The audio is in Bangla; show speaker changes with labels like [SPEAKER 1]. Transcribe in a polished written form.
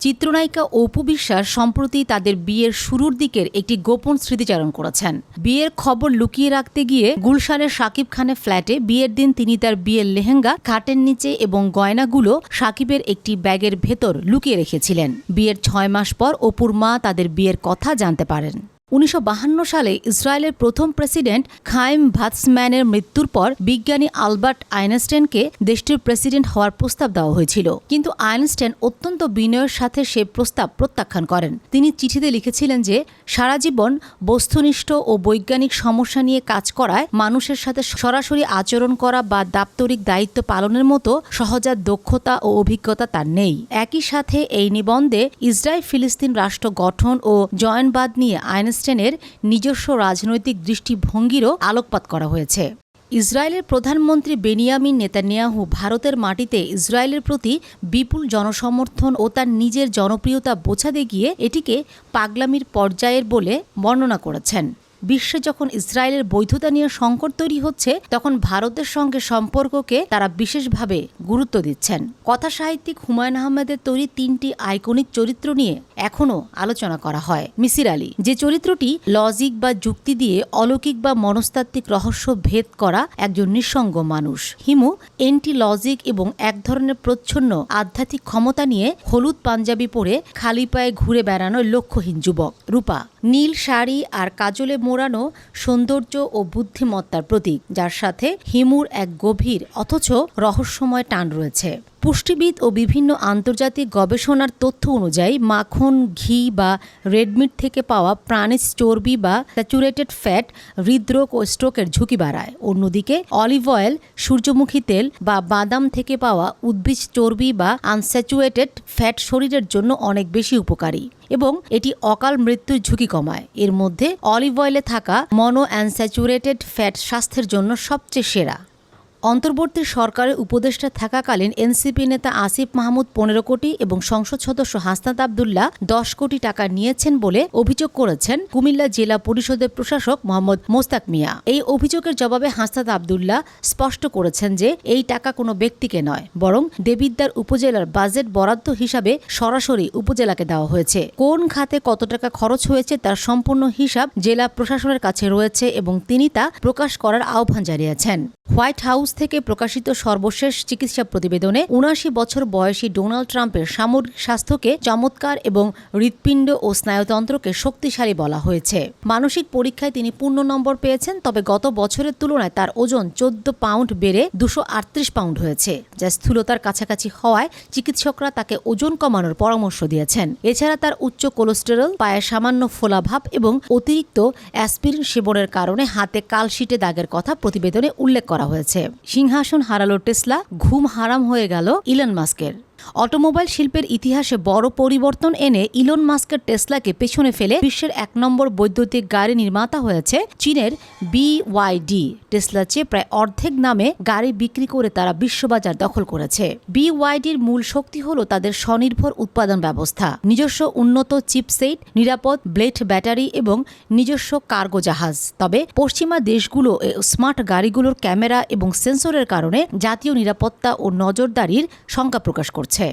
[SPEAKER 1] চিত্রনায়িকা অপু বিশ্বাস সম্প্রতি তাদের বিয়ের শুরুর দিকের একটি গোপন স্মৃতিচারণ করেছেন। বিয়ের খবর লুকিয়ে রাখতে গিয়ে গুলশানের শাকিব খানের ফ্ল্যাটে বিয়ের দিন তিনি তার বিয়ের লেহেঙ্গা খাটের নিচে এবং গয়নাগুলো শাকিবের একটি ব্যাগের ভেতর লুকিয়ে রেখেছিলেন। বিয়ের 6 মাস পর অপুর মা তাদের বিয়ের কথা জানতে পারেন। 1952 সালে ইসরায়েলের প্রথম প্রেসিডেন্ট খাইম ভাৎসম্যানের মৃত্যুর পর বিজ্ঞানী আলবার্ট আইনস্টাইনকে দেশটির প্রেসিডেন্ট হওয়ার প্রস্তাব দেওয়া হয়েছিল, কিন্তু আইনস্টাইন অত্যন্ত বিনয়ের সাথে সে প্রস্তাব প্রত্যাখ্যান করেন। তিনি চিঠিতে লিখেছিলেন যে সারা জীবন বস্তুনিষ্ঠ ও বৈজ্ঞানিক সমস্যা নিয়ে কাজ করায় মানুষের সাথে সরাসরি আচরণ করা বা দাপ্তরিক দায়িত্ব পালনের মতো সহজাত দক্ষতা ও অভিজ্ঞতা তার নেই। একই সাথে এই নিবন্ধে ইসরায়েল ফিলিস্তিন রাষ্ট্র গঠন ও জয়নবাদ নিয়ে আইনস্টাইনের নিজস্ব রাজনৈতিক দৃষ্টিভঙ্গিরও আলোকপাত করা হয়েছে। ইসরায়েলের প্রধানমন্ত্রী বেনিয়ামিন নেতানিয়াহু ভারতের মাটিতে ইসরায়েলের প্রতি বিপুল জনসমর্থন ও তার নিজের জনপ্রিয়তা বোঝাতে গিয়ে এটিকে পাগলামির পর্যায়ের বলে বর্ণনা করেছেন। বিশ্বে যখন ইসরায়েলের বৈধতা নিয়ে সংকট তৈরি হচ্ছে, তখন ভারতের সঙ্গে সম্পর্ককে তারা বিশেষভাবে গুরুত্ব দিচ্ছেন। কথা সাহিত্যিক হুমায়ুন আহমেদের তৈরি 3টি আইকনিক চরিত্র নিয়ে এখনও আলোচনা করা হয়। মিসির আলী, যে চরিত্রটি লজিক বা যুক্তি দিয়ে অলৌকিক বা মনস্তাত্ত্বিক রহস্য ভেদ করা একজন নিঃসঙ্গ মানুষ। হিমু, এন্টি লজিক এবং এক ধরনের প্রচ্ছন্ন আধ্যাত্মিক ক্ষমতা নিয়ে হলুদ পাঞ্জাবি পরে খালি পায়ে ঘুরে বেড়ানো লক্ষ্যহীন যুবক। রূপা, নীল শাড়ি আর কাজলে মোড়ানো সৌন্দর্য ও বুদ্ধিমত্তার প্রতীক, যার সাথে হিমুর এক গভীর অথচ রহস্যময় টান রয়েছে। পুষ্টিবিদ ও বিভিন্ন আন্তর্জাতিক গবেষণার তথ্য অনুযায়ী মাখন, ঘি বা রেডমিট থেকে পাওয়া প্রাণীজ চর্বি বা স্যাচুরেটেড ফ্যাট হৃদরোগ ও স্ট্রোকের ঝুঁকি বাড়ায়। অন্যদিকে অলিভ অয়েল, সূর্যমুখী তেল বা বাদাম থেকে পাওয়া উদ্ভিজ চর্বি বা আনস্যাচুরেটেড ফ্যাট শরীরের জন্য অনেক বেশি উপকারী এবং এটি অকাল মৃত্যুর ঝুঁকি কমায়। এর মধ্যে অলিভ অয়েলে থাকা মনো আনস্যাচুরেটেড ফ্যাট স্বাস্থ্যের জন্য সবচেয়ে সেরা। অন্তর্বর্তী সরকারের উপদেষ্টা থাকাকালীন এনসিপি নেতা আসিফ মাহমুদ 15 কোটি এবং সংসদ সদস্য হাসনাত আবদুল্লাহ 10 কোটি টাকা নিয়েছেন বলে অভিযোগ করেছেন কুমিল্লা জেলা পরিষদের প্রশাসক মোহাম্মদ মোস্তাক মিয়া। এই অভিযোগের জবাবে হাসনাত আবদুল্লাহ স্পষ্ট করেছেন যে এই টাকা কোনো ব্যক্তিকে নয়, বরং দেবিদ্বার উপজেলার বাজেট বরাদ্দ হিসাবে সরাসরি উপজেলাকে দেওয়া হয়েছে। কোন খাতে কত টাকা খরচ হয়েছে তার সম্পূর্ণ হিসাব জেলা প্রশাসনের কাছে রয়েছে এবং তিনি তা প্রকাশ করার আহ্বান জানিয়েছেন। হোয়াইট হাউস থেকে প্রকাশিত সর্বশেষ চিকিৎসা প্রতিবেদনে 79 বছর বয়সী ডোনাল্ড ট্রাম্পের সামরিক স্বাস্থ্যকে চমৎকার এবং হৃৎপিণ্ড ও স্নায়ুতন্ত্রকে শক্তিশালী বলা হয়েছে। মানসিক পরীক্ষায় তিনি পূর্ণ নম্বর পেয়েছেন, তবে গত বছরের তুলনায় তার ওজন 14 পাউন্ড বেড়ে 238 পাউন্ড হয়েছে, যা স্থূলতার কাছাকাছি হওয়ায় চিকিৎসকরা তাকে ওজন কমানোর পরামর্শ দিয়েছেন। এছাড়া তার উচ্চ কোলেস্টেরল, পায়ে সামান্য ফোলাভাব এবং অতিরিক্ত অ্যাসপিরিন সেবনের কারণে হাতে কালশিটে দাগের কথা প্রতিবেদনে উল্লেখ করা হয়েছে। সিংহাসন হারালো টেসলা, ঘুম হারাম হয়ে গেল ইলন মাস্কের। অটোমোবাইল শিল্পের ইতিহাসে বড় পরিবর্তন এনে ইলন মাস্কের টেসলাকে পেছনে ফেলে বিশ্বের 1 নম্বর বৈদ্যুতিক গাড়ি নির্মাতা হয়েছে চীনের BYD। টেসলার চেয়ে প্রায় অর্ধেক দামে গাড়ি বিক্রি করে তারা বিশ্ববাজার দখল করেছে। BYDর মূল শক্তি হলো তাদের স্বনির্ভর উৎপাদন ব্যবস্থা, নিজস্ব উন্নত চিপসেট, নিরাপদ ব্লেড ব্যাটারি এবং নিজস্ব কার্গো জাহাজ। তবে পশ্চিমা দেশগুলো স্মার্ট গাড়িগুলোর ক্যামেরা এবং সেন্সরের কারণে জাতীয় নিরাপত্তা ও নজরদারির শঙ্কা প্রকাশ করছে।